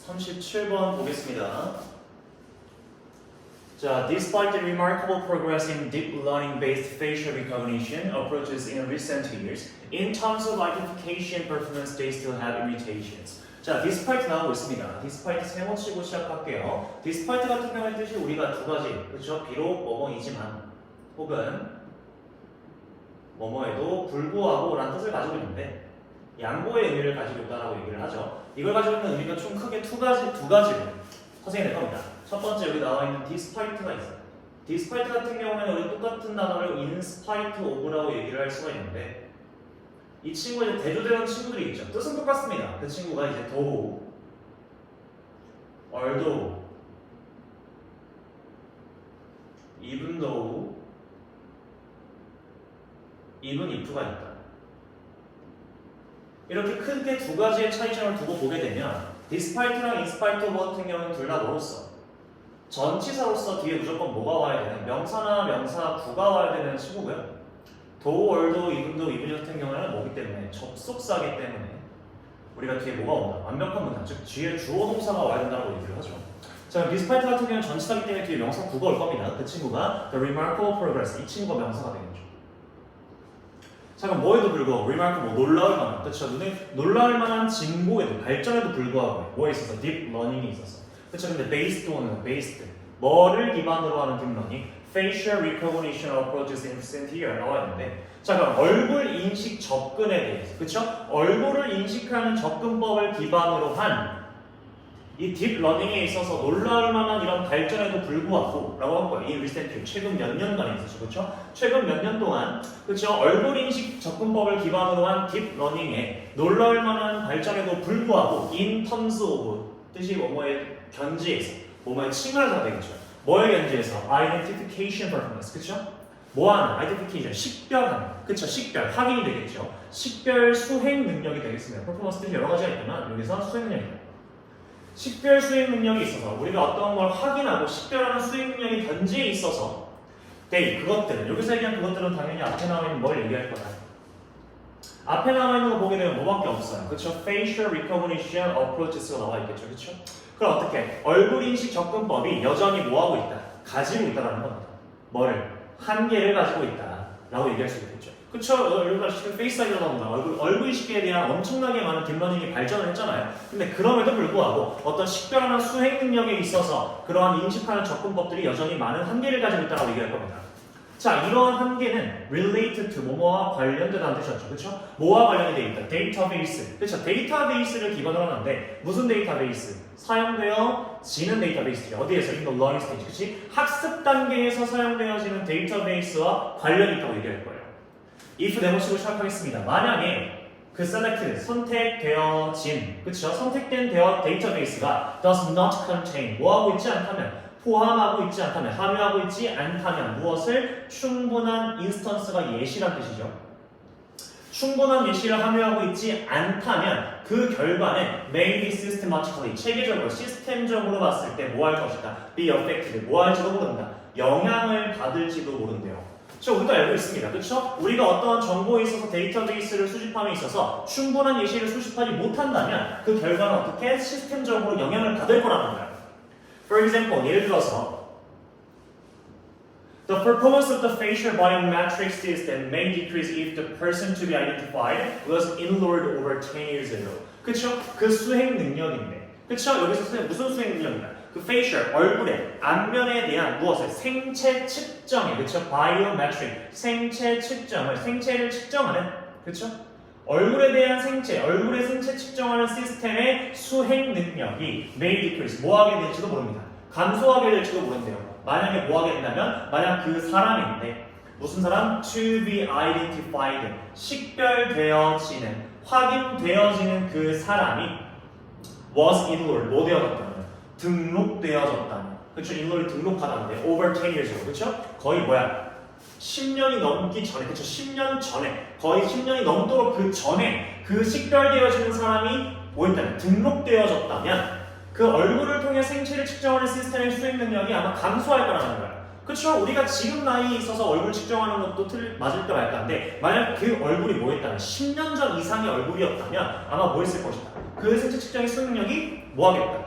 37번 보겠습니다. 자, despite the remarkable progress in deep learning-based facial recognition approaches in recent years, in terms of identification performance, they still have limitations. 자, despite 나오고 있습니다. despite 세 번 치고 시작할게요. despite 같은 경우의 뜻이 우리가 두 가지, 그렇죠? 비록 뭐뭐이지만 혹은 뭐뭐에도 불구하고 라는 뜻을 가지고 있는데 양보의 의미를 가지고 있다라고 얘기를 하죠. 이걸 가지고 있는 의미가 총 크게 두 가지로 파생이 될 겁니다. 첫 번째 여기 나와 있는 despite가 있어요. despite 같은 경우에는 우리 똑같은 단어를 in spite of라고 얘기를 할 수가 있는데 이 친구가 이제 대조되는 친구들이 있죠. 뜻은 똑같습니다. 그 친구가 이제 though, although, even though, even if가 있다. 이렇게 크게 두 가지의 차이점을 두고 보게 되면 despite랑 in spite of 같은 경우는 둘 다 뭐로써? 전치사로서 뒤에 무조건 뭐가 와야 되는? 명사나 명사 구가 와야 되는 친구고요. though, although, even though, even 같은 경우는 뭐기 때문에? 접속사기 때문에 우리가 뒤에 뭐가 온다? 완벽한 문장, 즉 뒤에 주어 동사가 와야 된다고 얘기를 하죠. 자, despite 같은 경우는 전치사기 때문에 뒤에 명사 구가 올 겁니다. 그 친구가 the remarkable progress, 이 친구가 명사가 되겠죠. 자, 그럼 뭐에도 불구하고 remarkable, 놀라울 만한, 그렇죠? 눈에 놀라울 만한 진보에도 발전에도 불구하고 뭐에 있어서? deep learning이 있어서. 그렇죠? 근데 based on은 based, 뭐를 기반으로 하는 deep learning? facial recognition approaches in recent year 나와 있는데, 자, 그럼 얼굴 인식 접근에 대해서, 그렇죠? 얼굴을 인식하는 접근법을 기반으로 한 이 딥 러닝에 있어서 놀라울 만한 이런 발전에도 불구하고 라고 한 거예요. 이 recent, 최근 몇 년간에 있었죠. 그렇죠? 최근 몇 년 동안, 그렇죠? 얼굴 인식 접근법을 기반으로 한 딥 러닝에 놀라울 만한 발전에도 불구하고 in terms of, 뜻이 뭐뭐의 견지에서, 뭐뭐의 칭하가 되겠죠. 뭐의 견지에서? identification performance, 그렇죠? 뭐하는? identification, 식별하는, 그렇죠? 식별, 확인이 되겠죠. 식별 수행 능력이 되겠습니다. performance 뜻이 여러 가지가 있지만 여기서 수행 능력입니다. 식별 수행 능력이 있어서 우리가 어떤 걸 확인하고 식별하는 수행 능력이 견지에 있어서 그것들은, 여기서 얘기한 그것들은 당연히 앞에 나와 있는 뭘 얘기할 거다. 앞에 나와 있는 거 보게 되면 뭐밖에 없어요. 그렇죠? facial recognition approaches가 나와 있겠죠. 그렇죠? 그럼 어떻게? 얼굴 인식 접근법이 여전히 뭐하고 있다? 가지고 있다라는 겁니다. 뭐를? 한계를 가지고 있다라고 얘기할 수 있겠죠. 그쵸? 여기가 지금 페이스 아이디어 나온다. 얼굴 인식에 대한 엄청나게 많은 딥러닝이 발전을 했잖아요. 근데 그럼에도 불구하고 어떤 식별하는 수행 능력에 있어서 그러한 인식하는 접근법들이 여전히 많은 한계를 가지고 있다고 얘기할 겁니다. 자, 이러한 한계는 related to, 뭐뭐와 관련되다는 뜻이었죠. 그쵸? 뭐와 관련이 되어 있다? 데이터베이스. 그쵸? 데이터베이스를 기반으로 하는데 무슨 데이터베이스? 사용되어지는 데이터베이스죠. 어디에서? in the learning stage. 그치? 학습 단계에서 사용되어지는 데이터베이스와 관련이 있다고 얘기할 거예요. if 네모식으로 시작하겠습니다. 만약에 그 selected, 선택되어진, 그쵸? 선택된 데이터베이스가 does not contain, 뭐하고 있지 않다면, 포함하고 있지 않다면, 함유하고 있지 않다면 무엇을? 충분한 인스턴스가 예시란 뜻이죠. 충분한 예시를 함유하고 있지 않다면 그 결과는 may be systematically, 체계적으로, 시스템적으로 봤을 때 뭐 할 것이다? be affected, 뭐 할지도 모른다. 영향을 받을지도 모른대요. 우리도 알고 있습니다. 그렇죠? 우리가 어떠한 정보에 있어서 데이터베이스를 수집함에 있어서 충분한 예시를 수집하지 못한다면 그 결과는 어떻게 시스템적으로 영향을 받을 거라는 거예요. For example, 예를 들어서 The performance of the facial biometric system may decrease if the person to be identified was enrolled over 10 years ago. 그렇죠? 그 수행 능력인데, 그렇죠? 여기서 무슨 수행 능력이다? 그 facial, 얼굴의 안면에 대한 무엇을? 생체 측정에, 그렇죠? biometric, 생체 측정을, 생체를 측정하는, 그렇죠? 얼굴에 대한 생체, 얼굴의 생체 측정하는 시스템의 수행 능력이 may decrease, 뭐하게 될지도 모릅니다. 감소하게 될지도 모른대요. 만약에 뭐하게 된다면, 만약 그 사람인데, 무슨 사람? to be identified, 식별되어지는, 확인되어지는 그 사람이 was enrolled, 뭐 되어졌다면? 등록되어졌다는, 그렇죠? 인물이 등록하다는데 over 10 years ago, 그렇죠? 거의 뭐야? 10년이 넘기 전에, 그렇죠? 10년 전에, 거의 10년이 넘도록 그 전에 그 식별되어지는 사람이 뭐였다면? 등록되어졌다면 그 얼굴을 통해 생체를 측정하는 시스템의 수행 능력이 아마 감소할 거라는 거야. 그렇죠? 우리가 지금 나이에 있어서 얼굴 측정하는 것도 맞을까 말까인데 만약 그 얼굴이 뭐였다면 10년 전 이상의 얼굴이었다면 아마 뭐 했을 것이다. 그 생체 측정의 수행 능력이 뭐 하겠다?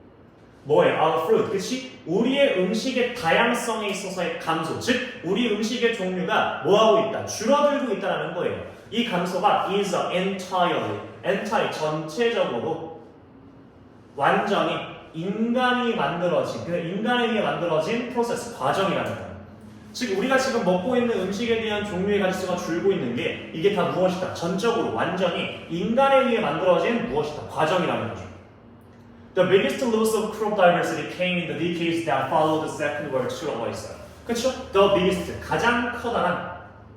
뭐예요? Our fruit. 그치? 우리의 음식의 다양성에 있어서의 감소. 즉, 우리 음식의 종류가 뭐하고 있다? 줄어들고 있다는 거예요. 이 감소가 is entirely 전체적으로 완전히 인간이 만들어진, 그 인간에 의해 만들어진 프로세스, 과정이라는 거예요. 즉 우리가 지금 먹고 있는 음식에 대한 종류의 가지수가 줄고 있는 게 이게 다 무엇이다? 전적으로 완전히 인간에 의해 만들어진 무엇이다? 과정이라는 거죠. The biggest loss of crop diversity came in the decades that followed the Second World War라고 있어요. 그렇죠? The biggest, 가장 커다란,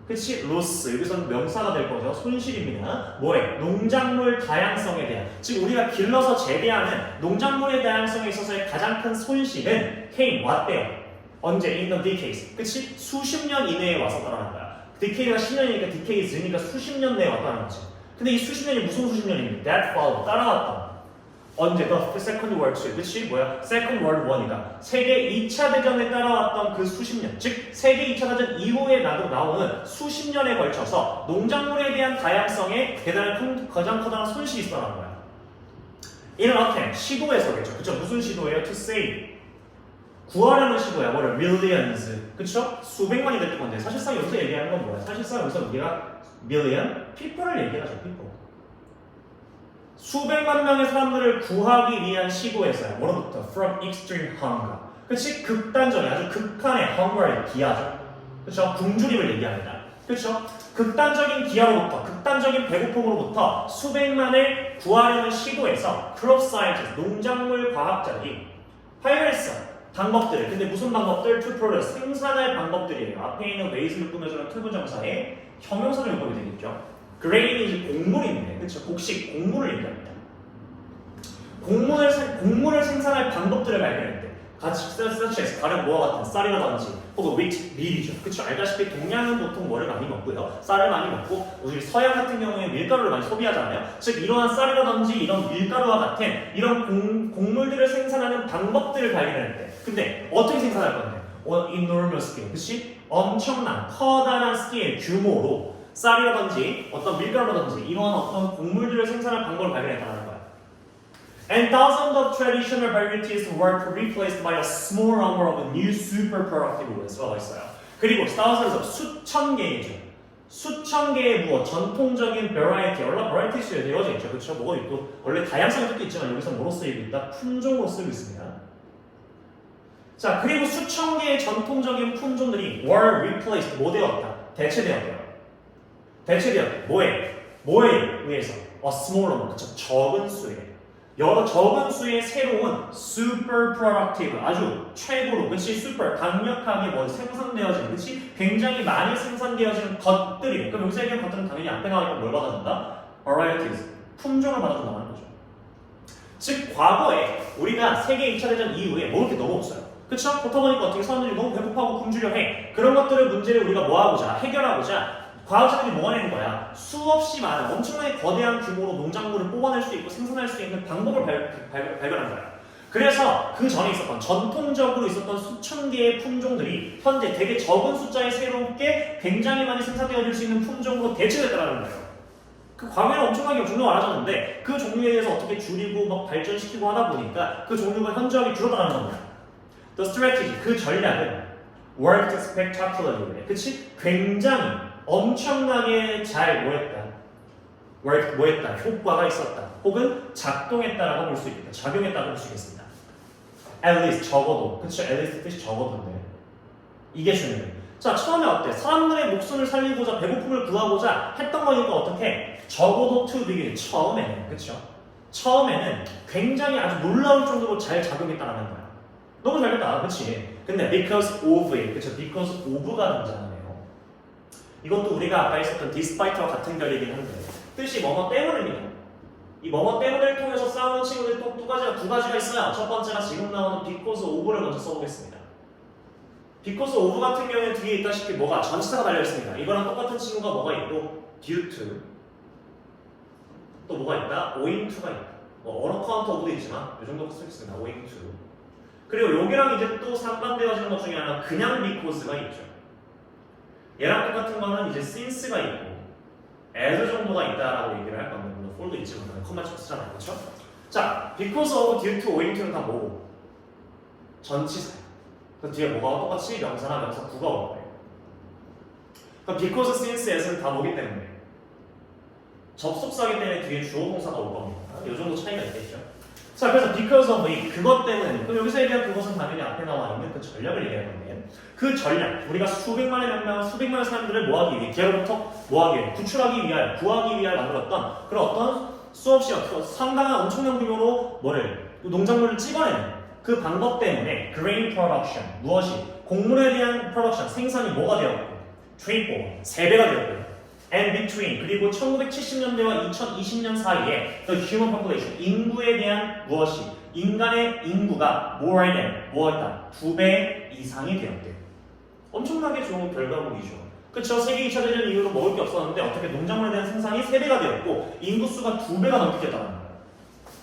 그치? loss, 여기서는 명사가 될 거죠. 손실입니다. 뭐에? 농작물 다양성에 대한, 즉 우리가 길러서 재배하는 농작물의 다양성에 있어서의 가장 큰 손실은 came, 왔대요. 언제? In the decades. 그치? 수십 년 이내에 와서 따라하는 거야. decade가 10년이니까 decades니까 수십 년 내에 왔다는 거지. 근데 이 수십 년이 무슨 수십 년입니까? That followed, 따라왔다. 언제? The Second World War. 그치? 뭐야? Second World War이니까 세계 2차 대전에 따라왔던 그 수십 년, 즉 세계 2차 대전 이후에 나오는 수십 년에 걸쳐서 농작물에 대한 다양성에 대단한 가장 커다란 손실이 있었다는 거야. In an attempt, 시도에서겠죠. 그쵸? 무슨 시도예요? To save. 구하려는 시도야. 뭐를? Millions. 그쵸? 수백만이 될 건데 사실상 여기서 얘기하는 건 뭐야? 사실상 여기서 우리가 million, people을 얘기하죠. people. 수백만 명의 사람들을 구하기 위한 시도에서요. 뭐로부터? From extreme hunger. 그치? 극단적인 아주 극한의 hunger의 기아죠. 그쵸? 굶주림을 얘기합니다. 그쵸? 극단적인 기아로부터, 극단적인 배고픔으로부터 수백만을 구하려는 시도에서 crop scientists, 농작물 과학자들이 발견했어. 방법들을. 근데 무슨 방법들? To produce, 생산할 방법들이에요. 앞에 있는 ways를 꾸며주는 투부정사의 형용사를 용법이 되겠죠. grain이 이제 곡물인데, 그쵸? 곡식, 곡물을 얘기합니다. 곡물을 생산할 방법들을 발견했대. such as 가령 뭐와 같은 쌀이라든지 혹은 wheat, 밀이죠. 그쵸? 알다시피 동양은 보통 뭐를 많이 먹고요. 쌀을 많이 먹고 우리 서양 같은 경우에 밀가루를 많이 소비하잖아요. 즉 이러한 쌀이라든지 이런 밀가루와 같은 이런 곡물들을 생산하는 방법들을 발견했대. 근데 어떻게 생산할 건데? enormous scale. 그치? 엄청난 커다란 스케일 규모로 쌀이라든지 어떤 밀가루라든지 이러한 어떤 곡물들을 생산할 방법을 발견했다는 거야. And thousands of traditional varieties were replaced by a small number of new super productive ones라고 있어요. 그리고 thousands of 수천 개이죠. 수천 개의 무엇 전통적인 variety, 원래 varietyes에 되어져 있죠. 그렇죠? 뭐가 있고 원래 다양성의 뜻도 있지만 여기서 뭐로 쓰이고 있다? 품종으로 쓰이고 있습니다. 자, 그리고 수천 개의 전통적인 품종들이 were replaced, 뭐 되었다? 대체되었대요. 대체되었대. 뭐에 의해서? A small number, 그쵸? 적은 수에. 여러 적은 수의 새로운 super productive, 아주 최고로, 그치? super, 강력하게 뭐 생산되어진, 그치? 굉장히 많이 생산되어진 것들이래. 그럼 여기서 얘기한 것들은 당연히 앞에 나와있던 뭘 받아준다? varieties, 품종을 받아준다는 거죠. 즉, 과거에 우리가 세계 2차 대전 이후에 먹을 게 너무 없어요. 그쵸? 그렇다 보니까 어떻게 사람들이 너무 배고파하고 굶주려 해. 그런 것들의 문제를 우리가 뭐하고자? 해결하고자 과학자들이 뭐하는 거야? 수없이 많은 엄청나게 거대한 규모로 농작물을 뽑아낼 수 있고 생산할 수 있는 방법을 발견한 거야. 그래서 그 전에 있었던 전통적으로 있었던 수천 개의 품종들이 현재 되게 적은 숫자의 새롭게 굉장히 많이 생산되어질 수 있는 품종으로 대체됐다는 거예요. 그 과거에는 엄청나게 종류가 많아졌는데 그 종류에 대해서 어떻게 줄이고 막 발전시키고 하다 보니까 그 종류가 현저하게 줄어들어가는 겁니다. The strategy, 그 전략은 worked spectacularly. 그치? 굉장히 엄청나게 잘 뭐했다? 효과가 있었다. 혹은 작동했다라고 볼 수 있겠다. 작용했다고 볼 수 있겠습니다. At least, 적어도. 그쵸? At least 뜻이 적어도인데. 이게 중요해요. 자, 처음에 어때? 사람들의 목숨을 살리고자, 배고픔을 구하고자 했던 거니까 어떻게? 적어도 to begin. 처음에는. 그쵸? 처음에는 굉장히 아주 놀라울 정도로 잘 작용했다라는 거야. 너무 잘 됐다. 그치? 근데 because of it. 그쵸? because of가 등장하네요. 이것도 우리가 아까 있었던 despite와 같은 결이긴 한데 뜻이 뭐뭐 때문입니다. 이 뭐뭐 때문을 통해서 싸우는 친구들이 또 두 가지가 있어요. 첫 번째가 지금 나오는 because of를 먼저 써보겠습니다. because of 같은 경우에는 뒤에 있다시피 뭐가 전치사가 달려있습니다. 이거랑 똑같은 친구가 뭐가 있고 due to 또 뭐가 있다? owing to가 있다. 뭐 on account of도 있지만 이 정도 쓸 수 있습니다. owing to. 그리고 여기랑 이제 또 상반되어지는 것 중에 하나 그냥 because가 있죠. 얘랑 똑같은 거는 이제 since가 있고 as 정도가 있다라고 얘기를 할 건데 물론 for도 있지만 컴마 치고 쓰잖아요. 그렇죠? 자, because of, due to, owing to는 다 뭐고 전치사. 그 뒤에 뭐가 똑같이 명사나 명사 구가 올 거예요. 그럼 because, since, as는 다 뭐기 때문에 접속사기 때문에 뒤에 주어 동사가 올 겁니다. 이 정도 차이가 있겠죠. 자, 그래서 because of 이 그것 때문에 그럼 여기서 얘기한 그것은 당연히 앞에 나와 있는 그 전략을 얘기하는 건데 그 전략 우리가 수백만의 명령 수백만의 사람들을 모아기 위해 걔로부터 모아기 위해 구출하기 위하여 구하기 위하여 만들었던 그런 어떤 수없이 상당한 엄청난 규모로 뭐를 농작물을 찍어내는 그 방법 때문에 grain production 무엇이 곡물에 대한 production 생산이 뭐가 되었고 triple 3배가 되었고요. And between 그리고 1970년대와 2020년 사이에 the human population 인구에 대한 무엇이 인간의 인구가 more than 뭐였다 2배 이상이 되었대요. 엄청나게 좋은 결과물이죠. 그쵸? 세계 2차 대전 이후로 먹을 게 없었는데 어떻게 농작물에 대한 생산이 3배가 되었고 인구수가 2배가 넘게 됐다는 거예요.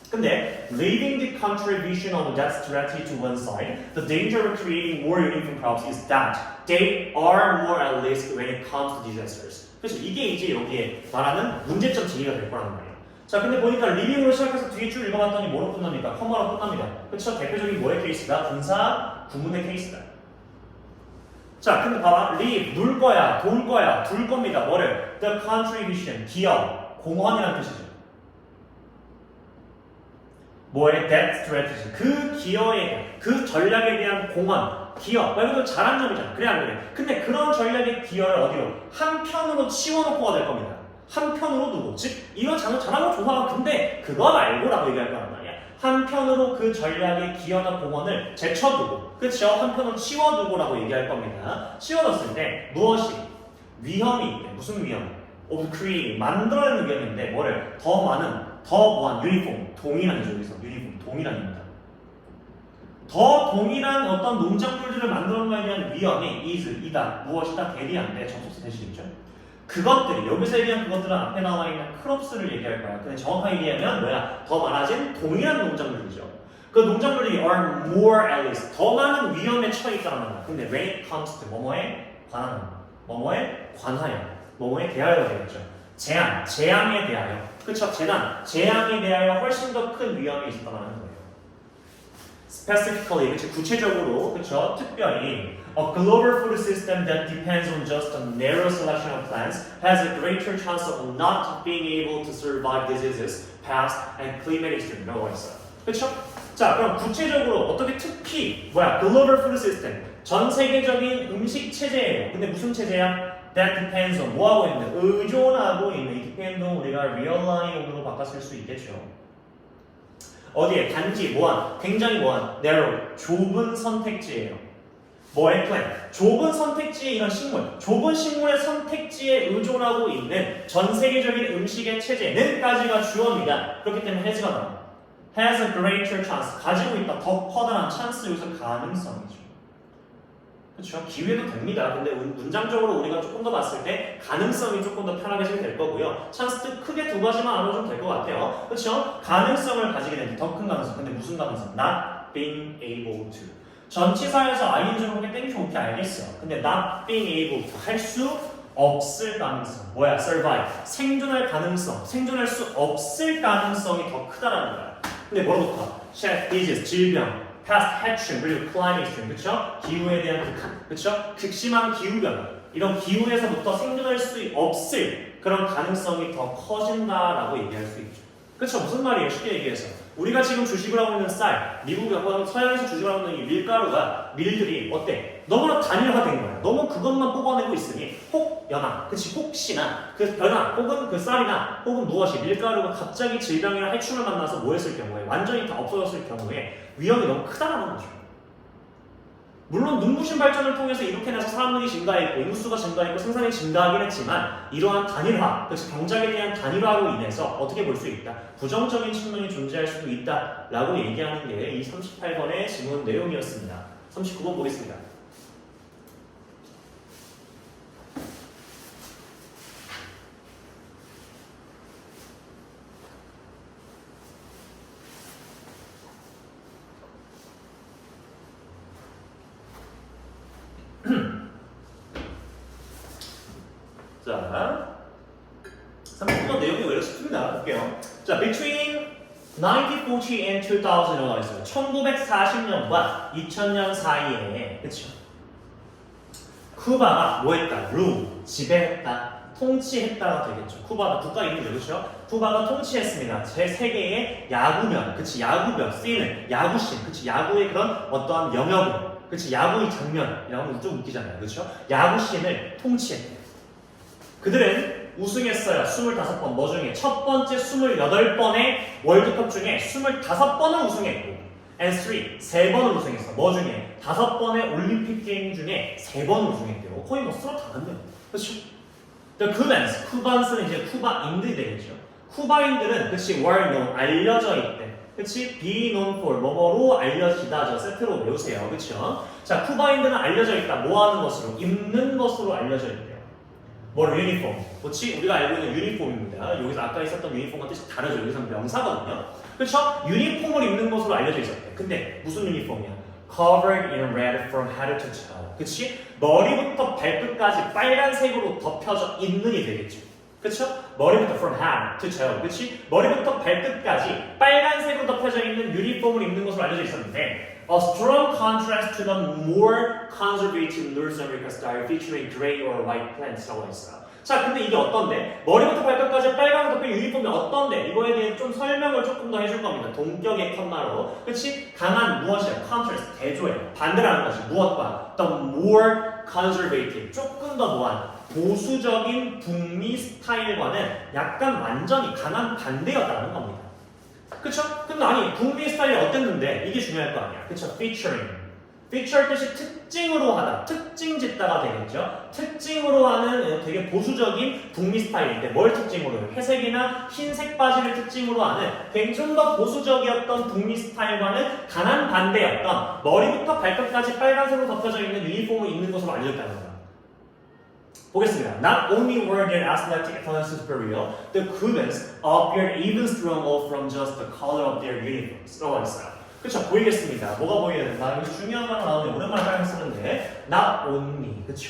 근데 leaving the contribution of that strategy to one side, the danger of creating more uniform crops is that they are more at risk when it comes to disasters. 그래서 이게 이제 여기에 말하는 문제점 제기가 될 거라는 말이에요. 자, 근데 보니까 리빙으로 시작해서 뒤에 줄 읽어봤더니 뭐로 끝납니까? 커머로 끝납니다. 그쵸? 대표적인 뭐의 케이스다? 분사, 구문의 케이스다. 자, 근데 봐봐. leave, 놀 거야, 돌 거야, 둘 겁니다. 뭐를? the contribution, 기여, 공헌이라는 뜻이죠. 뭐의 that strategy, 그 기여에, 그 전략에 대한 공헌, 기여, 말 그대로 잘한 점이잖아. 그래 안 그래? 근데 그런 전략의 기여를 어디로? 한편으로 치워놓고가 될 겁니다. 한편으로 두고, 즉 이거 잘한 거 좋아. 근데 그거 말고라고 얘기할 거란 말이야. 한편으로 그 전략의 기여나 공헌을 제쳐두고, 그렇죠? 한편으로 치워두고라고 얘기할 겁니다. 치워뒀을 때 무엇이 위험이 있대? 무슨 위험? of creating, 만들어내는 위험인데 뭐를? 더 많은 더 뭐한 유니폼, 동일한이죠. 여기서 유니폼, 동일한입니다. 더 동일한 어떤 농작물들을 만드는 것에 대한 위험이 is, 이다, 무엇이다, 대리한데 접속사 대시겠죠. 그것들이 여기서 얘기한 그것들은 앞에 나와 있는 크롭스를 얘기할 거야. 근데 정확하게 얘기하면 뭐야? 더 많아진 동일한 농작물이죠. 그 농작물들이 are more at least 더 많은 위험에 처해 있다는 거야. 근데 when it comes to 뭐뭐에 관한, 뭐뭐에 관하여, 뭐뭐에 대하여 되겠죠. 재앙에 대하여. 그쵸? 재앙에 대하여 훨씬 더 큰 위험이 있었다는 거예요. Specifically, 그쵸? 구체적으로, 그쵸? 특별히 a global food system that depends on just a narrow selection of plants has a greater chance of not being able to survive diseases, pests, and climate extreme라고 했어요. 그쵸? 자, 그럼 구체적으로 어떻게 특히 global food system 전 세계적인 음식 체제예요. 근데 무슨 체제야? That depends on 뭐하고 있는? 의존하고 있는. 이 depend은 우리가 realign-으로 바꿨을 수 있겠죠. 어디에? 단지 뭐한? 굉장히 뭐한? narrow, 좁은 선택지예요. 뭐의 plan? 좁은 선택지의 이런 식물, 좁은 식물의 선택지에 의존하고 있는 전 세계적인 음식의 체제는까지가 주어입니다. 그렇기 때문에 has가 나와요. has a greater chance, 가지고 있다, 더 커다란 찬스, 여기서 가능성이죠. 그렇죠? 기회도 됩니다. 근데 문장적으로 우리가 조금 더 봤을 때 가능성이 조금 더 편하게 될 거고요. 찬스도 크게 두 가지만 알아주면 될 것 같아요. 그렇죠? 가능성을 가지게 되는 더 큰 가능성. 근데 무슨 가능성? Not being able to. 전치사에서 ing로 하게 땡큐 오케이 알겠어. 근데 not being able to 할 수 없을 가능성. 뭐야? survive. 생존할 가능성. 생존할 수 없을 가능성이 더 크다라는 거야. 근데 뭐로부터? disease, 질병. past 해충 그리고 climate extreme 그렇죠? 기후에 대한 극한 그렇죠? 극심한 기후 변화 이런 기후에서부터 생존할 수 없을 그런 가능성이 더 커진다라고 얘기할 수 있죠. 그렇죠? 무슨 말이에요? 쉽게 얘기해서 우리가 지금 주식을 하고 있는 쌀 미국 서양에서 주식을 하고 있는 이 밀가루가 밀들이 어때? 너무나 단일화된 거야. 너무 그것만 뽑아내고 있으니 혹여나 그치 혹시나 그 변화 혹은 그 쌀이나 혹은 무엇이 밀가루가 갑자기 질병이나 해충을 만나서 뭐 했을 경우에 완전히 다 없어졌을 경우에 위험이 너무 크다라는 거죠. 물론 눈부신 발전을 통해서 이렇게 해서 사람들이 증가했고 인구수가 증가했고 생산이 증가하긴 했지만 이러한 단일화, 그래서 경작에 대한 단일화로 인해서 어떻게 볼 수 있다? 부정적인 측면이 존재할 수도 있다라고 얘기하는 게 이 38번의 질문 내용이었습니다. 39번 보겠습니다. 자, 39번 내용이 왜 이렇게 쉽습니다. 볼게요. 자, between 1940 and 2000이라고 있어요. 1940년과 2000년 사이에, 그쵸? 쿠바가 뭐했다? rule, 지배했다, 통치했다가 되겠죠. 쿠바가 국가 이름이죠, 그렇죠? 쿠바가 통치했습니다. 제 세계의 야구면, 그치? 야구면, 씬을, 야구씬, 그치? 야구의 그런 어떠한 영역을, 그치? 야구의 장면이라고 하면 좀 웃기잖아요, 그렇죠? 야구씬을 통치했대요. 그들은 우승했어요. 25번. 뭐 중에? 첫 번째 28번의 월드컵 중에 25번을 우승했고, and 3번을 우승했어. 뭐 중에? 5번의 올림픽 게임 중에 3번을 우승했대요. 거의 뭐 쓰러 다 갔네요. 그렇죠? The Cubans, 쿠반스는 이제 쿠바인들이 되겠죠. 쿠바인들은 그치 were known, 알려져 있대. 그치? be known for, 뭐뭐로 알려지다. 저 세트로 외우세요. 그쵸? 자, 쿠바인들은 알려져 있다. 뭐 하는 것으로? 입는 것으로 알려져 있대요. 뭐 유니폼. 그치? 우리가 알고 있는 유니폼입니다. 여기서 아까 있었던 유니폼과 뜻이 다르죠. 여기서는 명사거든요. 그쵸? 유니폼을 입는 것으로 알려져 있었대. 근데 무슨 유니폼이야? Covered in red from head to toe. 그치? 머리부터 발끝까지 빨간색으로 덮여져 있는이 되겠죠. 그쵸? 머리부터 from head to toe. 그치? 머리부터 발끝까지 빨간색으로 덮여져 있는 유니폼을 입는 것으로 알려져 있었는데 A strong contrast to the more conservative North American style featuring gray or white plants라고 했어요. 자, 근데 이게 어떤데? 머리부터 발끝까지 빨간 덮인 유니폼이 어떤데? 이거에 대해 좀 설명을 조금 더 해줄 겁니다. 동격의 컴마로. 그치? 강한 무엇이야? contrast, 대조예요. 반대라는 것이 무엇과? The more conservative, 조금 더 뭐한 보수적인 북미 스타일과는 약간 완전히 강한 반대였다는 겁니다. 그쵸? 근데 아니 북미 스타일이 어땠는데 이게 중요할 거 아니야. 그쵸? featuring. feature 뜻이 특징으로 하다, 특징 짓다가 되겠죠. 특징으로 하는 되게 보수적인 북미 스타일인데 뭘 특징으로 해요? 회색이나 흰색 바지를 특징으로 하는 굉장히 더 보수적이었던 북미 스타일과는 강한 반대였던 머리부터 발끝까지 빨간색으로 덮여져 있는 유니폼을 입는 것으로 알려졌다는 거예요. 보겠습니다. Not only were their athletic talents superior, the Cubans appeared even stronger from just the color of their uniforms. 라고 했어요. 그쵸? 보이겠습니다. 뭐가 보여야 된다? 여기 중요한 거 나오는데 오랜만에 빨리 쓰는데 not only. 그쵸?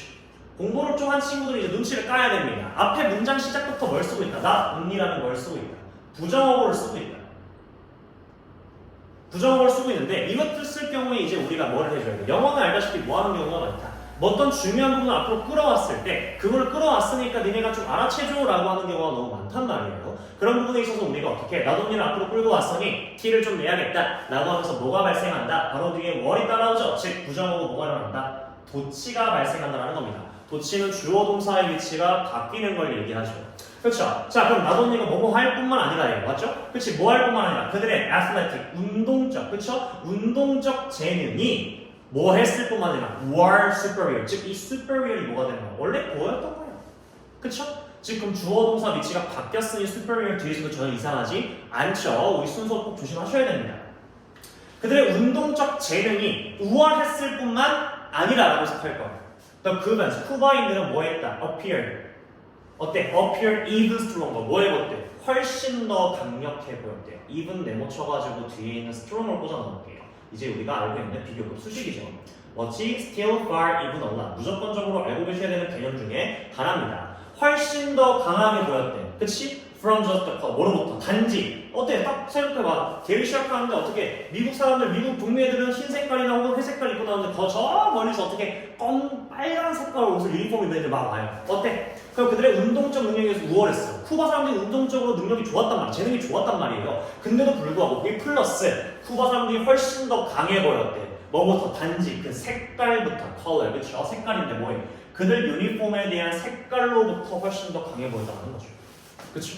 공부를 좀 한 친구들이 이제 눈치를 까야 됩니다. 앞에 문장 시작부터 뭘 쓰고 있다? not only라는 걸 쓰고 있다. 부정어구를 쓰고 있다. 부정어구를 쓰고 있는데 이것들 쓸 경우에 이제 우리가 뭘 해줘야 돼? 영어는 알다시피 뭐 하는 경우가 많다. 뭐 어떤 중요한 부분을 앞으로 끌어왔을 때 그걸 끌어왔으니까 니네가 좀 알아채줘라고 하는 경우가 너무 많단 말이에요. 그런 부분에 있어서 우리가 어떻게 나도 니를 앞으로 끌고 왔으니 티를 좀 내야겠다 라고 하면서 뭐가 발생한다? 바로 뒤에 월이 따라오죠. 즉 부정어구 뭐가 일어난다? 도치가 발생한다는 겁니다. 도치는 주어 동사의 위치가 바뀌는 걸 얘기하죠. 그렇죠? 자, 그럼 나도 니가 뭐뭐 할 뿐만 아니라 맞죠? 그렇지? 뭐 할 뿐만 아니라 그들의 athletic, 운동적, 그렇죠? 운동적 재능이 뭐 했을 뿐만 아니라 were superior, 즉 이 superior이 뭐가 되는 거야? 원래 보였던 거예요. 그쵸? 지금 주어 동사 위치가 바뀌었으니 superior 뒤에서도 전혀 이상하지 않죠. 우리 순서 꼭 조심하셔야 됩니다. 그들의 운동적 재능이 우월했을 뿐만 아니라라고 해석할 거예요. The Cubans, 쿠바인들은 뭐 했다? appeared. 어때? appeared even stronger. 뭐 해봤대? 훨씬 더 강력해 보였대요. even 네모 쳐가지고 뒤에 있는 strong을 꽂아 넣을게요. 이제 우리가 알고 있는 비교급 수식이죠. 뭐지? still far even alone. 무조건적으로 알고 계셔야 되는 개념 중에 하나입니다. 훨씬 더 강하게 보였대. 그치? from just the color. 뭐로부터? 단지. 어때? 딱 생각해봐. 대를 시작하는데 어떻게 미국 사람들, 미국 북미 애들은 흰 색깔이나 혹은 회색 색깔 입고 나오는데 저 멀리서 어떻게 빨간 색깔 옷을 유니폼 입는 애들 막 와요. 어때? 그럼 그들의 운동적 능력에서 우월했어. 쿠바 사람들이 운동적으로 능력이 좋았단 말이야. 재능이 좋았단 말이에요. 근데도 불구하고 이 플러스 쿠바 사람들이 훨씬 더 강해 보였대. 뭐부터? 단지 그 색깔부터 컬러. 그쵸? 색깔인데 뭐예요? 그들 유니폼에 대한 색깔로부터 훨씬 더 강해 보였다는 거죠. 그쵸?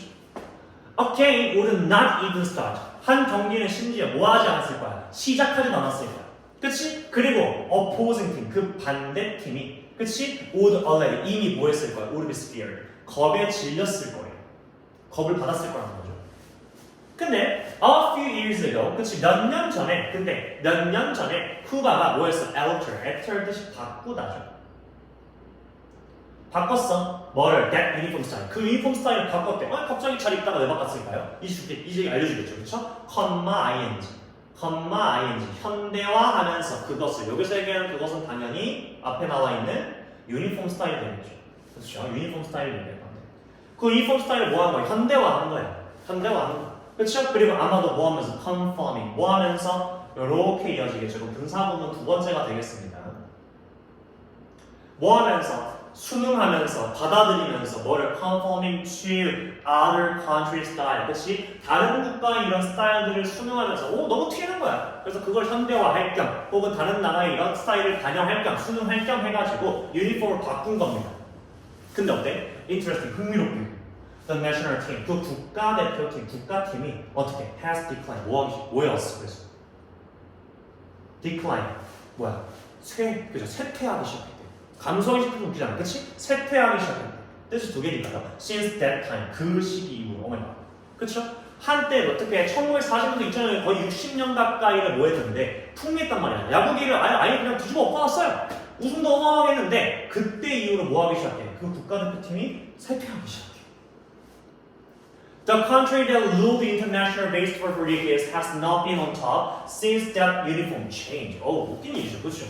A game would not even start. 한 경기는 심지어 뭐 하지 않았을 거야? 시작하지도 않았을 거야. 그치? 그리고 opposing team, 그 반대 팀이 그치? would already 이미 뭐 했을 거야? would be scared. 겁에 질렸을 거예요. 겁을 받았을 거라는 거죠. 근데 a few years ago, 그치? 몇 년 전에, 근데 몇 년 전에 쿠바가 뭐 했어? alter 뜻이 바꾸다죠. 바꿨어. 뭐를? That uniform style. 그 유니폼 스타일을 바꿨대. 갑자기 잘 입다가 왜 바꿨을까요? 이제 알려주겠죠. 그쵸? ing. 현대화하면서 그것을, 여기서 얘기하는 그것은 당연히 앞에 나와 있는 유니폼 스타일이 되겠죠. 그렇죠? 유니폼 스타일이 될 건데. 그 유니폼 스타일을 뭐 한 거야? 현대화하는 거야. 현대화하는 거야. 그쵸? 그리고 아마도 뭐 하면서 conforming 뭐 하면서 이렇게 이어지겠죠. 그럼 분사구문 두 번째가 되겠습니다. 뭐 하면서 순응하면서 받아들이면서 뭐를 conforming to other country style 그치? 다른 국가의 이런 스타일들을 순응하면서 너무 튀는 거야. 그래서 그걸 현대화할 겸 혹은 다른 나라의 이런 스타일을 반영할 겸 순응할 겸 해가지고 유니폼을 바꾼 겁니다. 근데 어때? interesting 흥미롭게 the national team 그 국가대표팀 국가팀이 어떻게 has declined 뭐였어 그래서 decline 뭐야 그죠 쇠퇴하기 시작했대. 감성이 싶은 웃기잖아 그치? 쇠퇴하기 시작했대. 뜻이 두 개니까요. since that time 그 시기 이후로 어머나 그쵸? 한때 어떻게 1940년도 있잖아요. 거의 60년 가까이를 뭐 했는데 풍미했단 말이야. 야구기를 아예 그냥 뒤집어 엎어놨어요. 우승도 어마어마하게 했는데 그때 이후로 뭐 하기 시작해? 그 국가대표팀이 쇠퇴하기 시작해. The country that ruled the international base for 40 years has not been on top since that uniform change. 웃긴 일이죠, 그렇죠?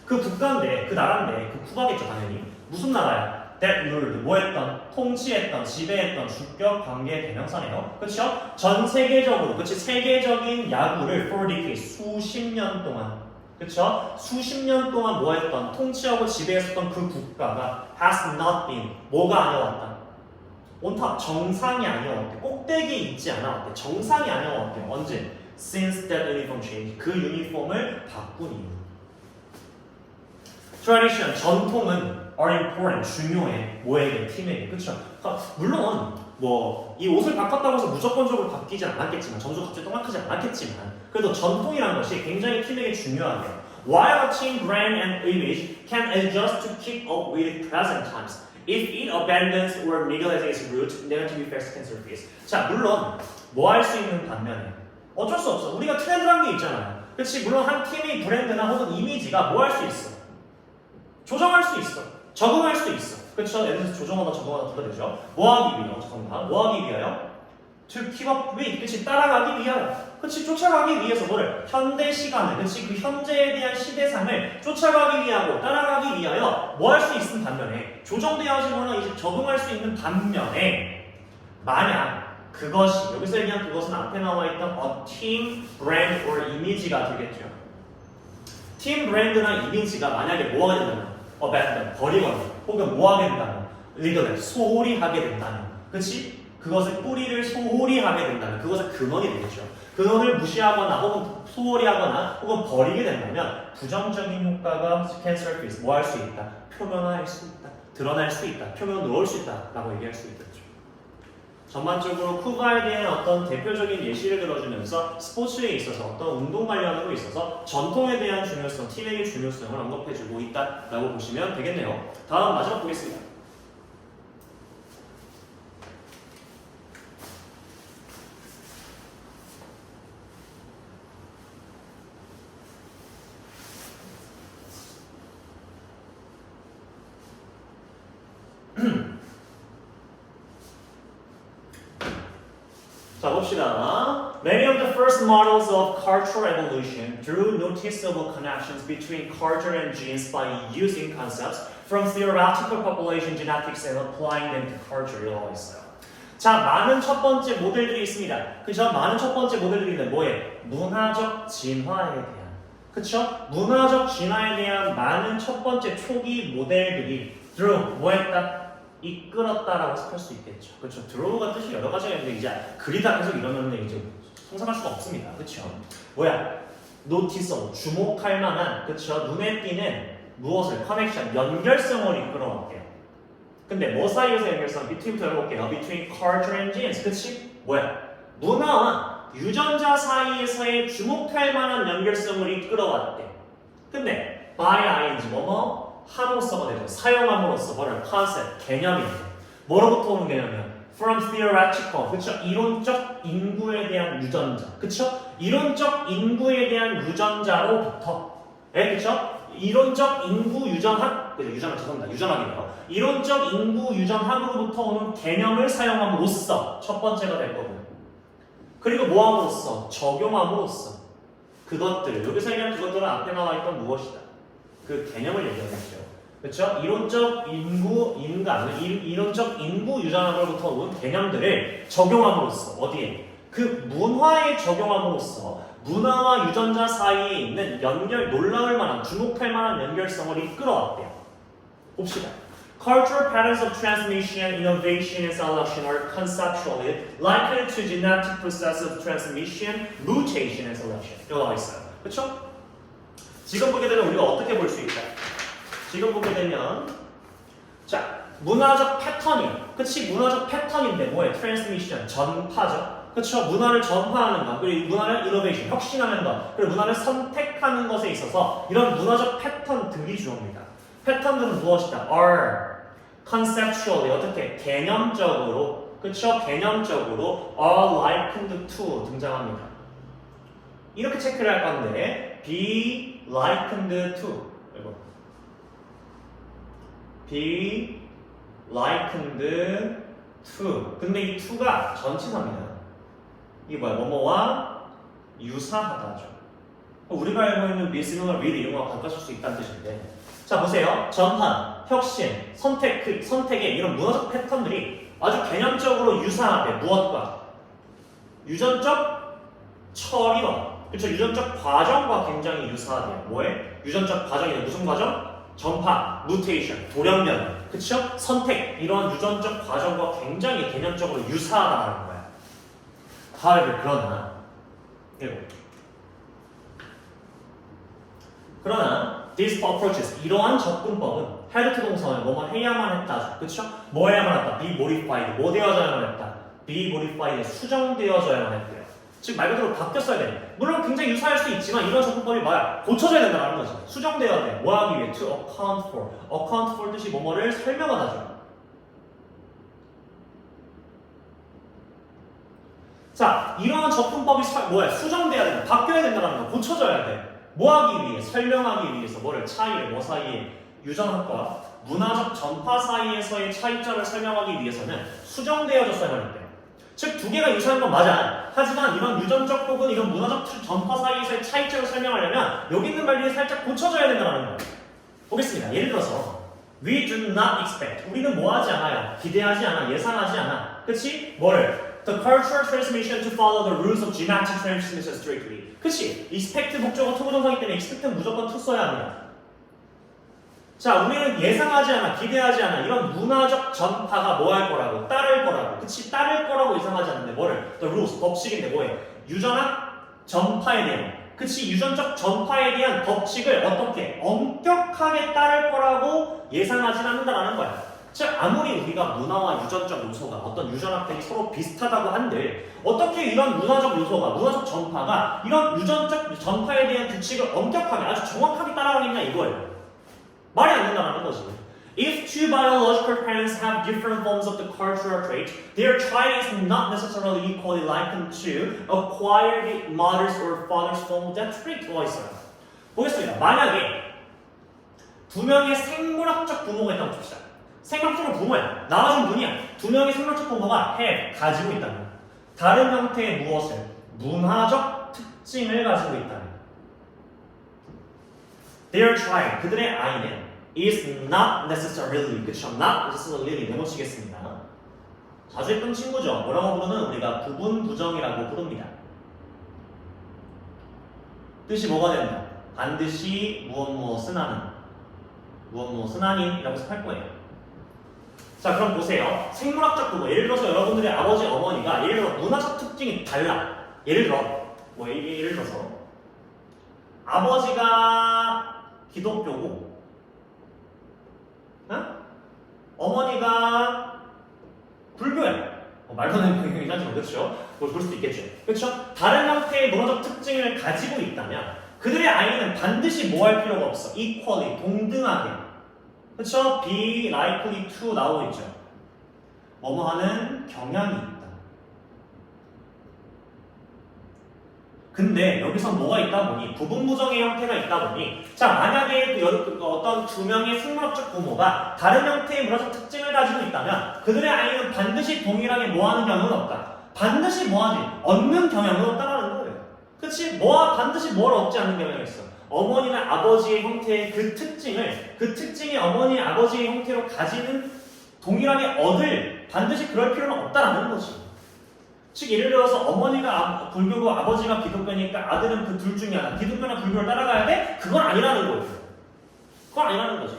그 국가인데, 그 나라인데, 그 쿠바겠죠, 당연히. 무슨 나라야? That ruled, 뭐 했던, 통치했던, 지배했던 주격 관계 대명사네요. 그렇죠? 전 세계적으로, 그렇지? 세계적인 야구를 40 years, 수십 년 동안, 그렇죠? 수십 년 동안 뭐 했던, 통치하고 지배했었던 그 국가가 has not been, 뭐가 아니었다? 온탑 정상이 아니었대. 꼭대기에 있지 않았대. 정상이 아니었대. 언제? Since that uniform change. 그 유니폼을 바꾼 이후. Tradition, 전통은 are important, 중요해. 뭐에게? 팀에게. 그쵸? 물론 뭐 이 옷을 바꿨다고 해서 무조건적으로 바뀌지 않았겠지만 점수 갑자기 또박하지 않았겠지만 그래도 전통이라는 것이 굉장히 팀에게 중요하대요. While a team brand and image can adjust to keep up with present times. If it abandons or neglects its roots, negative effects can surface. 자, 물론 뭐 할 수 있는 반면에 어쩔 수 없어. 우리가 트렌드라는 게 있잖아요. 그렇지? 물론 한 팀의 브랜드나 혹은 이미지가 뭐 할 수 있어? 조정할 수 있어. 적응할 수 있어. 그렇죠? 예를 들어서 조정하다 들어되죠. 뭐 하기 위하여? 죄송합니다. 뭐 하기 위하여? To keep up with. 그렇지? 따라가기 위하여. 그렇지? 쫓아가기 위해서 뭐를? 현대 시간을, 그렇지? 그 현재에 대한 시대상을 쫓아가기 위하고 따라가기 위하여 뭐 할 수 있는 반면에 조정되어지거나 이제 적응할 수 있는 반면에 만약 그것이 여기서 얘기한 그것은 앞에 나와 있던 a team brand or 이미지가 되겠죠. 팀 브랜드나 이미지가 만약에 뭐 하게 된다면 abandon, 버리거나 혹은 뭐 하게 된다면 neglect, 소홀히 하게 된다면 그렇지? 그것의 뿌리를 소홀히 하게 된다면 그것의 근원이 되겠죠. 근원을 무시하거나 혹은 소홀히 하거나 혹은 버리게 된다면 부정적인 효과가 can surface, 뭐 할 수 있다? 표면화할 수 있다. 드러날 수 있다. 표면으로 넣을 수 있다. 라고 얘기할 수 있겠죠. 전반적으로 쿠바에 대한 어떤 대표적인 예시를 들어주면서 스포츠에 있어서 어떤 운동 관련으로 있어서 전통에 대한 중요성, 팀에게 중요성을 언급해주고 있다라고 보시면 되겠네요. 다음 마지막 보겠습니다. 자 봅시다. Many of the first models of cultural evolution drew noticeable connections between culture and genes by using concepts from theoretical population genetics and applying them to culture. 이라고 있어요. 자, 많은 첫 번째 모델들이 있습니다. 그죠? 많은 첫 번째 모델들인데 뭐에? 문화적 진화에 대한. 그쵸? 문화적 진화에 대한 많은 첫 번째 초기 모델들이 drew 뭐 했다? 이끌었다라고 할 수 있겠죠. 그렇죠. 드로우가 뜻이 여러 가지가 있는데 이제 그리다 계속 이러면 이제 상상할 수가 없습니다. 그렇죠. 뭐야? 노티서 주목할 만한 그렇죠. 눈에 띄는 무엇을 커넥션 연결성을 이끌어왔대요. 근데 뭐 사이에서 연결성? between부터 열어볼게요. between culture and genes. 그렇지? 뭐야? 문화와 유전자 사이에서의 주목할 만한 연결성을 이끌어왔대. 근데 by ing 뭐뭐 함으로써가 되죠. 사용함으로써 뭐를 컨셉, 개념인데 뭐로부터 오는 개념이야? From theoretical, 그쵸? 이론적 인구에 대한 유전자, 그쵸? 이론적 인구에 대한 유전자로부터, 그쵸? 이론적 인구 유전학, 그죠? 유전학 죄송합니다. 유전학이네요. 이론적 인구 유전학으로부터 오는 개념을 사용함으로써 첫 번째가 될 거고, 그리고 뭐함으로써? 적용함으로써 그것들, 여기서 얘기하는 그것들은 앞에 나와 있던 무엇이다? 그 개념을 얘기하겠죠. 그렇죠? 이론적 인구 유전학으로부터 온 개념들을 적용함으로써 어디에? 그 문화에 적용함으로써 문화와 유전자 사이에 있는 놀라울 만한, 주목할 만한 연결성을 이끌어왔대요. 봅시다. Cultural patterns of transmission, innovation, and selection are conceptually likened to genetic process of transmission, mutation, and selection. 이거 나와 있어요. 그렇죠? 지금 보게 되면 우리가 어떻게 볼 수 있다? 지금 보게 되면 자, 문화적 패턴이요. 그치? 문화적 패턴인데 뭐예요? 트랜스미션, 전파죠. 그쵸? 문화를 전파하는 것, 그리고 문화를 이노베이션, 혁신하는 것, 그리고 문화를 선택하는 것에 있어서 이런 문화적 패턴들이 주어집니다. 패턴들은 무엇이다? are conceptually, 어떻게? 개념적으로, 그쵸? 개념적으로 are likened to 등장합니다. 이렇게 체크를 할 건데 be likened to 이거 be likened to. 근데 이 to가 전치사입니다. 이게 뭐야? 뭐뭐와 유사하다죠. 우리가 알고 있는 be similar with 이런 거와 바꿔줄 수 있다는 뜻인데, 자 보세요. 전환, 혁신, 선택, 그 선택의 이런 문화적 패턴들이 아주 개념적으로 유사하대. 무엇과? 유전적 처리와, 그렇죠? 유전적 과정과 굉장히 유사하대요. 뭐에? 유전적 과정이 무슨 과정? 전파, mutation, 돌연변, 그렇죠? 선택, 이런 유전적 과정과 굉장히 개념적으로 유사하다는 거야. However, 그러나 these approaches, 이러한 접근법은 헤르트 동사는 뭐뭐 해야만 했다, 그렇죠? 뭐 해야만 했다? be modified, 뭐 되어져야만 했다? be modified, 수정되어져야만 했대요. 즉 말 그대로 바뀌었어야 돼. 물론 굉장히 유사할 수 있지만 이런 접근법이 뭐야? 고쳐져야 된다는 거지. 수정되어야 돼. 뭐 하기 위해? to account for. account for 뜻이 뭐뭐를 설명하다죠. 자, 이러한 접근법이 뭐야? 수정돼야 된다. 바뀌어야 된다는 거. 고쳐져야 돼. 뭐 하기 위해? 설명하기 위해서 뭐를? 차이를 뭐 사이에? 유전학과 문화적 전파 사이에서의 차이점을 설명하기 위해서는 수정되어졌어야만 했대요. 즉 두 개가 유사한 건 맞아. 하지만 이런 유전적 혹은 이런 문화적 전파 사이에서의 차이점을 설명하려면 여기 있는 말들이 살짝 고쳐져야 된다는 거예요. 보겠습니다. 예를 들어서 We do not expect. 우리는 뭐 하지 않아요? 기대하지 않아. 예상하지 않아. 그치? 뭐를? The cultural transmission to follow the rules of genetic transmission strictly. 그치? expect 목적어 투부정사이기 때문에 expect는 무조건 to 써야 합니다. 자, 우리는 예상하지 않아, 기대하지 않아. 이런 문화적 전파가 뭐 할 거라고? 따를 거라고. 그치? 따를 거라고 예상하지 않는데 뭐를? The rules, 법칙인데 뭐예요? 유전학 전파에 대한, 그치? 유전적 전파에 대한 법칙을 어떻게? 엄격하게 따를 거라고 예상하지 않는다라는 거야. 즉 아무리 우리가 문화와 유전적 요소가 어떤 유전학들이 서로 비슷하다고 한들 어떻게 이런 문화적 요소가, 문화적 전파가 이런 유전적 전파에 대한 규칙을 엄격하게, 아주 정확하게 따라가겠냐 이거예요. 말이 안 된다는 거지. If two biological parents have different forms of the cultural trait, their child is not necessarily equally likened to acquired mother's or father's form of that trait. 와 있어요. 보겠습니다. 만약에 두 명의 생물학적 부모가 있다고 칩시다. 생물학적으로 부모야. 나와준 분이야. 두 명의 생물학적 부모가 가지고 있다면 다른 형태의 무엇을? 문화적 특징을 가지고 있다면 Their child, 그들의 아이는 is not necessarily, 그쵸? not necessarily 내놓치겠습니다. 자주 했던 친구죠. 뭐라고 부르는? 우리가 부분부정이라고 부릅니다. 뜻이 뭐가 된다? 반드시 무엇무엇은 하는, 무엇무엇은 아닌이라고 해석할 거예요. 자, 그럼 보세요. 생물학적 부모, 예를 들어서 여러분들의 아버지, 어머니가 예를 들어 문화적 특징이 달라. 예를 들어서 아버지가 기독교고, 어머니가 불교야. 말도 안 되는 경우긴 하지만 그렇죠? 그럴 수도 있겠죠. 그렇죠? 다른 형태의 문화적 특징을 가지고 있다면 그들의 아이는 반드시 뭐 할 필요가 없어. equally, 동등하게. 그렇죠? be likely to 나오고 있죠. 뭐뭐 하는 경향이 있다. 근데 여기서 뭐가 있다 보니 부분부정의 형태가 있다 보니 자 만약에 어떤 두 명의 생물학적 부모가 다른 형태의 문화적 특징을 가지고 있다면 그들의 아이는 반드시 동일하게 뭐하는 경향은 없다. 반드시 뭐하지? 얻는 경향은 없다라는 거예요. 그치? 반드시 뭘 얻지 않는 경향이 있어. 어머니나 아버지의 형태의 그 특징이 어머니, 아버지의 형태로 가지는 동일하게 얻을 반드시 그럴 필요는 없다라는 거지. 즉 예를 들어서 어머니가 불교고 아버지가 기독교니까 아들은 그 둘 중에 하나 기독교나 불교를 따라가야 돼? 그건 아니라는 거예요. 그건 아니라는 거지.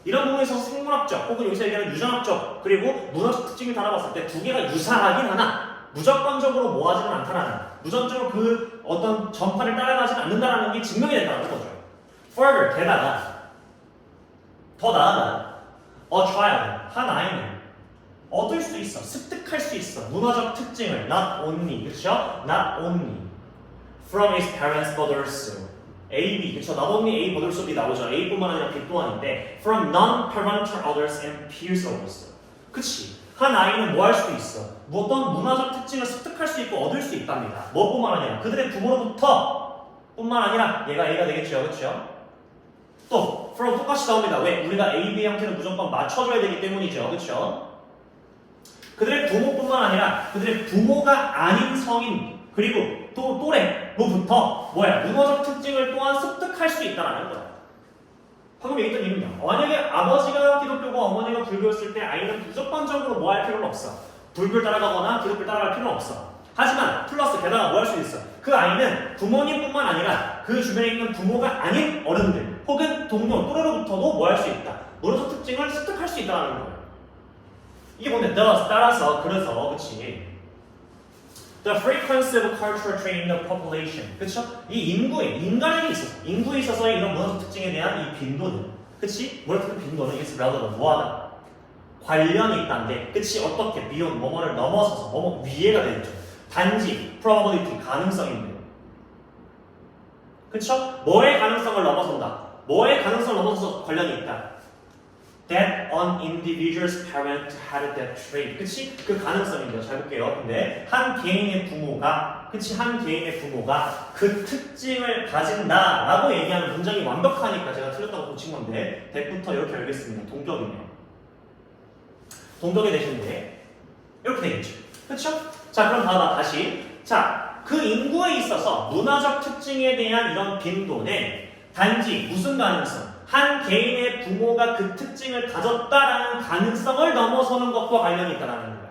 이런 부분에서 생물학적 혹은 여기서 얘기하는 유전학적 그리고 문화적 특징을 달아봤을 때 두 개가 유사하긴 하나 무조건적으로 모아지는 않다라는 무조건적으로 그 어떤 전파를 따라가지는 않는다라는 게 증명이 된다는 거죠. Further, 게다가 더 나아가 a child, 한 아이는 얻을 수 있어, 습득할 수 있어 문화적 특징을 not only, 그렇죠? not only from his parents but also A, B, 그쵸? not only A but also B 나오죠. A뿐만 아니라 B 또한인데 from non-parental others and peers also. 그치? 한 아이는 뭐 할 수도 있어? 어떤 문화적 특징을 습득할 수 있고 얻을 수 있답니다. 뭐뿐만 아니라 그들의 부모로부터 뿐만 아니라 얘가 A가 되겠죠, 그렇죠? 또 from 똑같이 나옵니다. 왜? 우리가 A, B의 형태는 무조건 맞춰줘야 되기 때문이죠, 그렇죠? 그들의 부모뿐만 아니라 그들의 부모가 아닌 성인 그리고 또 또래로부터 뭐야? 문화적 특징을 또한 습득할 수 있다는 거야. 방금 얘기했던 이유는요. 만약에 아버지가 기독교고 어머니가 불교였을 때 아이는 무조건적으로 뭐 할 필요는 없어. 불교를 따라가거나 기독교를 따라갈 필요는 없어. 하지만 플러스 게다가 뭐 할 수 있어. 그 아이는 부모님뿐만 아니라 그 주변에 있는 부모가 아닌 어른들 혹은 동료, 또래로부터도 뭐 할 수 있다. 문화적 특징을 습득할 수 있다는 거예요. 이게 뭔데? 따라서 그래서 그치? The frequency of cultural training of population. 그쵸? 이 인간에 있어서의 이런 문화적 특징에 대한 이 빈도는, 그치? 문화적 빈도는 is relevant, 뭐하다? 관련이 있다는데, 그치? 어떻게? beyond, 뭐뭐를 넘어서서, 뭐뭐 위에가 되겠죠. 단지, probability, 가능성인데. 그쵸? 뭐의 가능성을 넘어선다? 뭐의 가능성을 넘어서서 관련이 있다? That an individual's parent had that trait. 그치? 그 가능성인데요. 잘 볼게요. 근데 한 개인의 부모가, 그치? 한 개인의 부모가 그 특징을 가진다라고 얘기하는 문장이 완벽하니까 제가 틀렸다고 고친 건데 that부터 이렇게 알겠습니다. 동격이네요. 동격이 되시는데 이렇게 되겠죠. 그쵸? 자, 그럼 다시. 자, 그 인구에 있어서 문화적 특징에 대한 이런 빈도는 단지 무슨 가능성? 한 개인의 부모가 그 특징을 가졌다라는 가능성을 넘어서는 것과 관련이 있다는 거예요.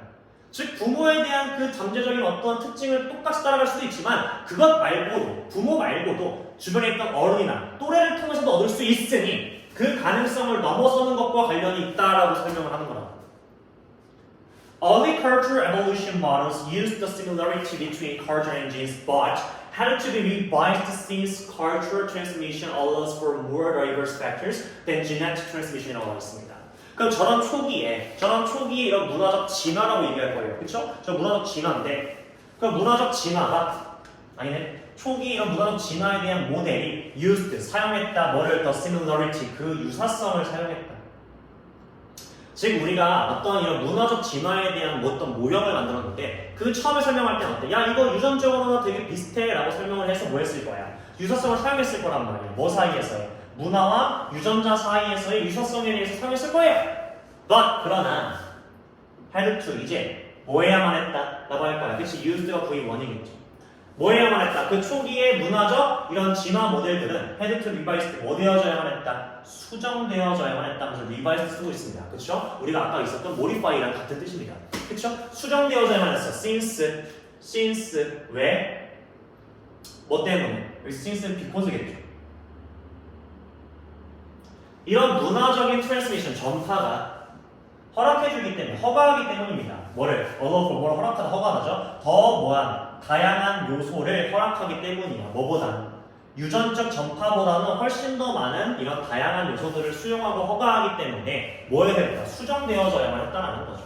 즉 부모에 대한 그 잠재적인 어떤 특징을 똑같이 따라갈 수도 있지만 그것 말고도 부모 말고도 주변에 있던 어른이나 또래를 통해서도 얻을 수 있으니 그 가능성을 넘어서는 것과 관련이 있다라고 설명을 하는 거라고. Early cultural evolution models used the similarity between culture and genes but had to be revised since cultural transmission allows for more diverse factors than genetic transmission이라고 하겠습니다. 그럼 저런 초기에 이런 문화적 진화라고 얘기할 거예요. 그쵸? 저 문화적 진화인데 그 문화적 진화가 아니네. 초기 이런 문화적 진화에 대한 모델이 used, 사용했다. 뭐를 the similarity, 그 유사성을 사용했다. 즉 우리가 어떤 이런 문화적 진화에 대한 어떤 모형을 만들었는데 그 처음에 설명할 때는 어때? 야 이거 유전적으로 되게 비슷해 라고 설명을 해서 뭐 했을 거야? 유사성을 사용했을 거란 말이에요. 뭐 사이에서요? 문화와 유전자 사이에서의 유사성에 대해서 사용했을 거예요. 그러나 had to 이제 뭐 해야만 했다 라고 할 거야. 그치? used가 V1이겠죠. 뭐 해야만 했다? 그 초기의 문화적 이런 진화 모델들은 had to revised 뭐 되어져야만 했다? 수정되어져야만 했다면서 revised 쓰고 있습니다. 그쵸? 우리가 아까 있었던 modify랑 같은 뜻입니다. 그쵸? 수정되어져야만 했어. since 왜? 뭐 때문에? 여기 since는 because겠죠. 이런 문화적인 트랜스미션 전파가 허락해주기 때문에 허가하기 때문입니다. 뭐를 허락하다 허가하죠. 더 뭐한 다양한 요소를 허락하기 때문이야. 뭐보다 유전적 전파보다는 훨씬 더 많은 이런 다양한 요소들을 수용하고 허가하기 때문에 뭐 해야 됩니까? 수정되어져야만 했다는 거죠.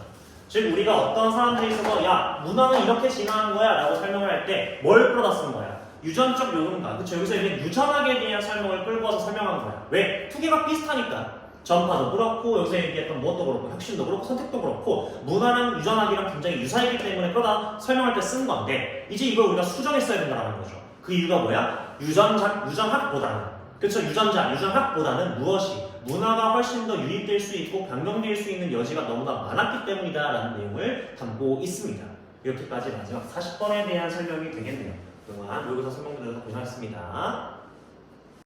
즉 우리가 어떤 사람들이 있어서 야 문화는 이렇게 진화한 거야 라고 설명을 할 때 뭘 끌어다 쓰는 거야? 유전적 요소인가? 그쵸? 여기서 이제 유전학에 대한 설명을 끌고 와서 설명한 거야. 왜? 두 개가 비슷하니까. 전파도 그렇고 여기서 얘기했던 무엇도 그렇고 혁신도 그렇고 선택도 그렇고 문화랑 유전학이랑 굉장히 유사하기 때문에 끌어다 설명할 때 쓴 건데 이제 이걸 우리가 수정했어야 된다는 거죠. 그 이유가 뭐야? 유전학보다는 그쵸? 유전학보다는 무엇이? 문화가 훨씬 더 유입될 수 있고 변경될 수 있는 여지가 너무나 많았기 때문이다 라는 내용을 담고 있습니다. 이렇게까지 마지막 40번에 대한 설명이 되겠네요. 그동안 모의고사 설명들에서 고생하셨습니다.